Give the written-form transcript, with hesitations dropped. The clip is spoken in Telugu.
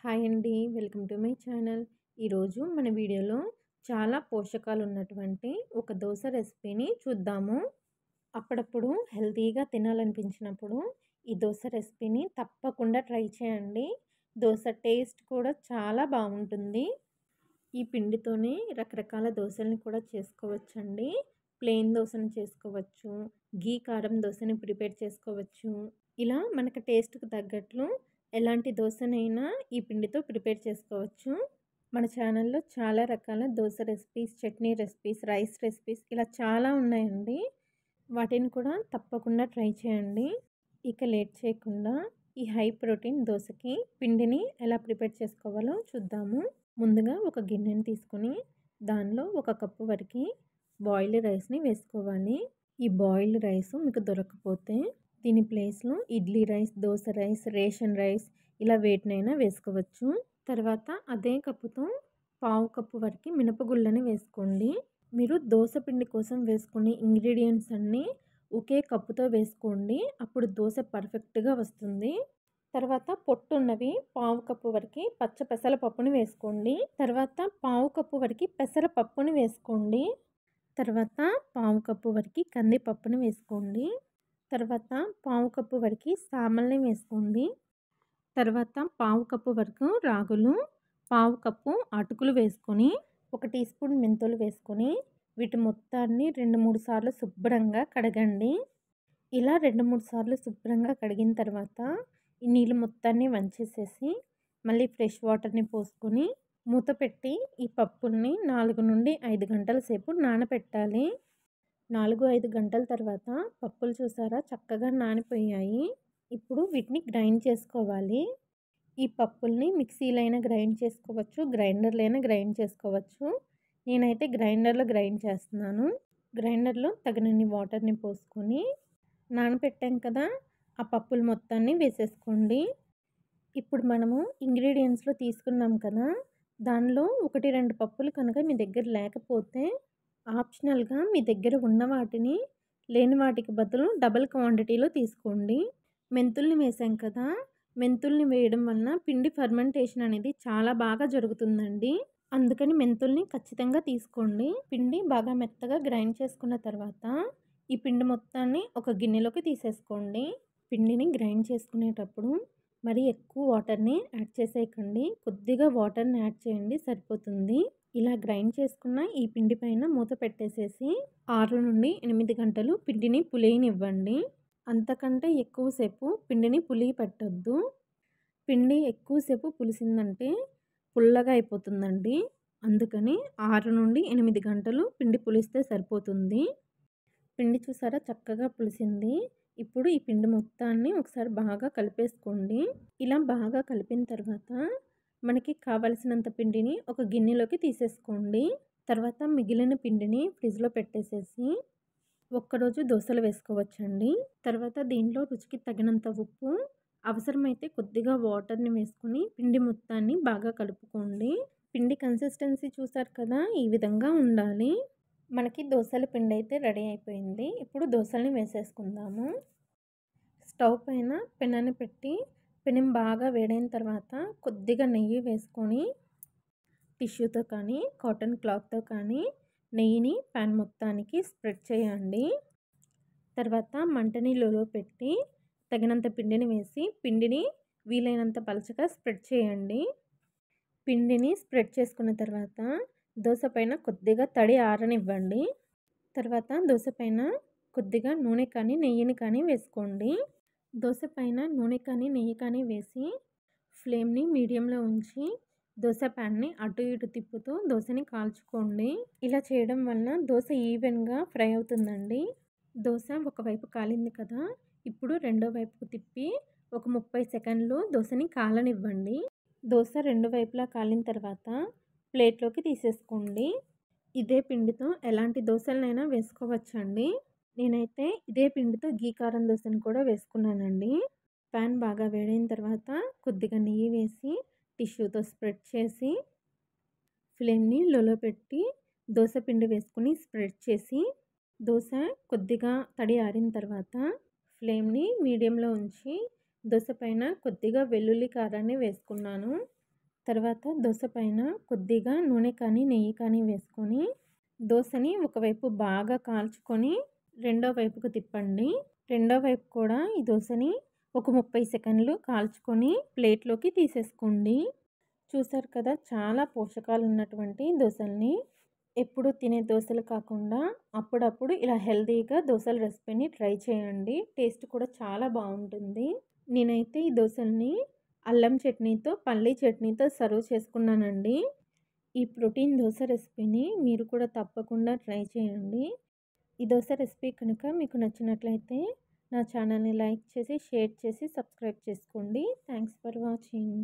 హాయ్ అండి. Welcome to my channel. ఈరోజు మన వీడియోలో చాలా పోషకాలు ఉన్నటువంటి ఒక దోస రెసిపీని చూద్దాము. అప్పుడప్పుడు హెల్తీగా తినాలనిపించినప్పుడు ఈ దోస రెసిపీని తప్పకుండా ట్రై చేయండి. దోస టేస్ట్ కూడా చాలా బాగుంటుంది. ఈ పిండితోనే రకరకాల దోసల్ని కూడా చేసుకోవచ్చండి. ప్లెయిన్ దోసని చేసుకోవచ్చు, ఘీ కారం దోసని ప్రిపేర్ చేసుకోవచ్చు. ఇలా మనకు టేస్ట్‌కి తగ్గట్లు ఎలాంటి దోసనైనా ఈ పిండితో ప్రిపేర్ చేసుకోవచ్చు. మన ఛానల్‌లో చాలా రకాల dosa recipes, chutney recipes, rice recipes ఇలా చాలా ఉన్నాయండి. వాటిని కూడా తప్పకుండా ట్రై చేయండి. ఇక లేట్ చేయకుండా ఈ హై ప్రోటీన్ దోసకి పిండిని ఎలా ప్రిపేర్ చేసుకోవాలో చూద్దాము. ముందుగా ఒక గిన్నెని తీసుకొని దానిలో ఒక కప్పు వరకు బాయిల్డ్ రైస్ని వేసుకోవాలి. ఈ బాయిల్డ్ రైస్ మీకు దొరకకపోతే దీని ప్లేస్లో idli rice, dosa rice, ration rice ఇలా వేటినైనా వేసుకోవచ్చు. తర్వాత అదే కప్పుతో పావు కప్పు వరకు మినపగుళ్ళని వేసుకోండి. మీరు దోస పిండి కోసం వేసుకునే ఇంగ్రీడియంట్స్ అన్నీ ఒకే కప్పుతో వేసుకోండి. అప్పుడు దోస పర్ఫెక్ట్గా వస్తుంది. తర్వాత పొట్టున్నవి పావు కప్పు వరకు పచ్చ పెసరపప్పుని వేసుకోండి. తర్వాత పావు కప్పు వరకు పెసరపప్పుని వేసుకోండి. తర్వాత పావు కప్పు వరకు కందిపప్పుని వేసుకోండి. తర్వాత పావు కప్పు వరకు సామల్ని వేసుకోండి. తర్వాత పావు కప్పు వరకు రాగులు, పావు కప్పు అటుకులు వేసుకొని 1 టీ స్పూన్ మెంతులు వేసుకొని వీటి మొత్తాన్ని 2-3 సార్లు శుభ్రంగా కడగండి. ఇలా 2-3 సార్లు శుభ్రంగా కడిగిన తర్వాత ఈ నీళ్ళు మొత్తాన్ని వంచేసేసి మళ్ళీ ఫ్రెష్ వాటర్ని పోసుకొని మూత పెట్టి ఈ పప్పుల్ని 4-5 గంటల సేపు నానబెట్టాలి. 4-5 గంటల తర్వాత పప్పులు చూసారా చక్కగా నానిపోయాయి. ఇప్పుడు వీటిని గ్రైండ్ చేసుకోవాలి. ఈ పప్పుల్ని మిక్సీలో అయినా గ్రైండ్ చేసుకోవచ్చు, గ్రైండర్లో అయినా గ్రైండ్ చేసుకోవచ్చు. నేనైతే గ్రైండర్లో గ్రైండ్ చేస్తున్నాను. గ్రైండర్లో తగినన్ని వాటర్ని పోసుకొని నానబెట్టాం కదా ఆ పప్పులు మొత్తాన్ని వేసేసుకోండి. ఇప్పుడు మనము ఇంగ్రీడియంట్స్లో తీసుకున్నాం కదా, దానిలో 1-2 పప్పులు కనుక మీ దగ్గర లేకపోతే ఆప్షనల్గా మీ దగ్గర ఉన్న వాటిని లేని వాటికి బదులు డబుల్ క్వాంటిటీలో తీసుకోండి. మెంతుల్ని వేసాం కదా, మెంతుల్ని వేయడం వలన పిండి ఫర్మెంటేషన్ అనేది చాలా బాగా జరుగుతుందండి. అందుకని మెంతుల్ని ఖచ్చితంగా తీసుకోండి. పిండి బాగా మెత్తగా గ్రైండ్ చేసుకున్న తర్వాత ఈ పిండి మొత్తాన్ని ఒక గిన్నెలోకి తీసేసుకోండి. పిండిని గ్రైండ్ చేసుకునేటప్పుడు మరి ఎక్కువ వాటర్ని యాడ్ చేసేయకండి. కొద్దిగా వాటర్ని యాడ్ చేయండి, సరిపోతుంది. ఇలా గ్రైండ్ చేసుకున్న ఈ పిండి పైన మూత పెట్టేసేసి 6-8 గంటలు పిండిని పులియనివ్వండి. అంతకంటే ఎక్కువసేపు పిండిని పులియ పెట్టొద్దు. పిండి ఎక్కువసేపు పులిసిందంటే పుల్లగా అయిపోతుందండి. అందుకని 6-8 గంటలు పిండి పులిస్తే సరిపోతుంది. పిండి చూసారా చక్కగా పులిసింది. ఇప్పుడు ఈ పిండి మొత్తాన్ని ఒకసారి బాగా కలిపేసుకోండి. ఇలా బాగా కలిపిన తర్వాత మనకి కావలసినంత పిండిని ఒక గిన్నెలోకి తీసేసుకోండి. తర్వాత మిగిలిన పిండిని ఫ్రిడ్జ్లో పెట్టేసేసి ఒక్కరోజు దోశలు వేసుకోవచ్చండి. తర్వాత దీంట్లో రుచికి తగినంత ఉప్పు, అవసరమైతే కొద్దిగా వాటర్ని వేసుకొని పిండి మొత్తాన్ని బాగా కలుపుకోండి. పిండి కన్సిస్టెన్సీ చూసారు కదా, ఈ విధంగా ఉండాలి. మనకి దోశల పిండి అయితే రెడీ అయిపోయింది. ఇప్పుడు దోశల్ని వేసేసుకుందాము. స్టవ్ పైన పెనాన్ని పెట్టి పెనం బాగా వేడైన తర్వాత కొద్దిగా నెయ్యి వేసుకొని టిష్యూతో కానీ కాటన్ క్లాత్తో కానీ నెయ్యిని ప్యాన్ మొత్తానికి స్ప్రెడ్ చేయండి. తర్వాత మంటని లోలో పెట్టి తగినంత పిండిని వేసి పిండిని వీలైనంత పలచగా స్ప్రెడ్ చేయండి. పిండిని స్ప్రెడ్ చేసుకున్న తర్వాత దోశ పైన కొద్దిగా తడి ఆరనివ్వండి. తర్వాత దోశ పైన కొద్దిగా నూనె కానీ నెయ్యిని కానీ వేసుకోండి. దోశ పైన నూనె కానీ నెయ్యి కానీ వేసి ఫ్లేమ్ని మీడియంలో ఉంచి దోశ ప్యాన్ని అటు ఇటు తిప్పుతూ దోశని కాల్చుకోండి. ఇలా చేయడం వలన దోశ ఈవెన్గా ఫ్రై అవుతుందండి. దోశ ఒకవైపు కాలింది కదా, ఇప్పుడు రెండో వైపుకు తిప్పి ఒక 30 సెకండ్లు దోశని కాలనివ్వండి. దోశ రెండు వైపులా కాలిన తర్వాత ప్లేట్లోకి తీసేసుకోండి. ఇదే పిండితో ఎలాంటి దోశలనైనా వేసుకోవచ్చండి. నేనైతే ఇదే పిండితో ఘీ కారం దోశను కూడా వేసుకున్నానండి. ప్యాన్ బాగా వేడైన తర్వాత కొద్దిగా నెయ్యి వేసి టిష్యూతో స్ప్రెడ్ చేసి ఫ్లేమ్ని లోలో పెట్టి దోశ పిండి వేసుకుని స్ప్రెడ్ చేసి దోశ కొద్దిగా తడి ఆరిన తర్వాత ఫ్లేమ్ని మీడియంలో ఉంచి దోశ పైన కొద్దిగా వెల్లుల్లి కారాన్ని వేసుకున్నాను. తర్వాత దోస పైన కొద్దిగా నూనె కానీ నెయ్యి కానీ వేసుకొని దోసని ఒకవైపు బాగా కాల్చుకొని రెండో వైపుకు తిప్పండి. రెండో వైపు కూడా ఈ దోసని ఒక 30 సెకండ్లు కాల్చుకొని ప్లేట్లోకి తీసేసుకోండి. చూసారు కదా, చాలా పోషకాలు ఉన్నటువంటి దోసల్ని ఎప్పుడు తినే దోసలు కాకుండా అప్పుడప్పుడు ఇలా హెల్తీగా దోసల రెసిపీని ట్రై చేయండి. టేస్ట్ కూడా చాలా బాగుంటుంది. నేనైతే ఈ దోసల్ని అల్లం చట్నీతో, పల్లీ చట్నీతో సర్వ్ చేసుకున్నానండి. ఈ ప్రోటీన్ దోస రెసిపీని మీరు కూడా తప్పకుండా ట్రై చేయండి. ఈ దోస రెసిపీ కనుక మీకు నచ్చినట్లయితే నా ఛానల్ని లైక్ చేసి, షేర్ చేసి, సబ్స్క్రైబ్ చేసుకోండి. Thanks for watching.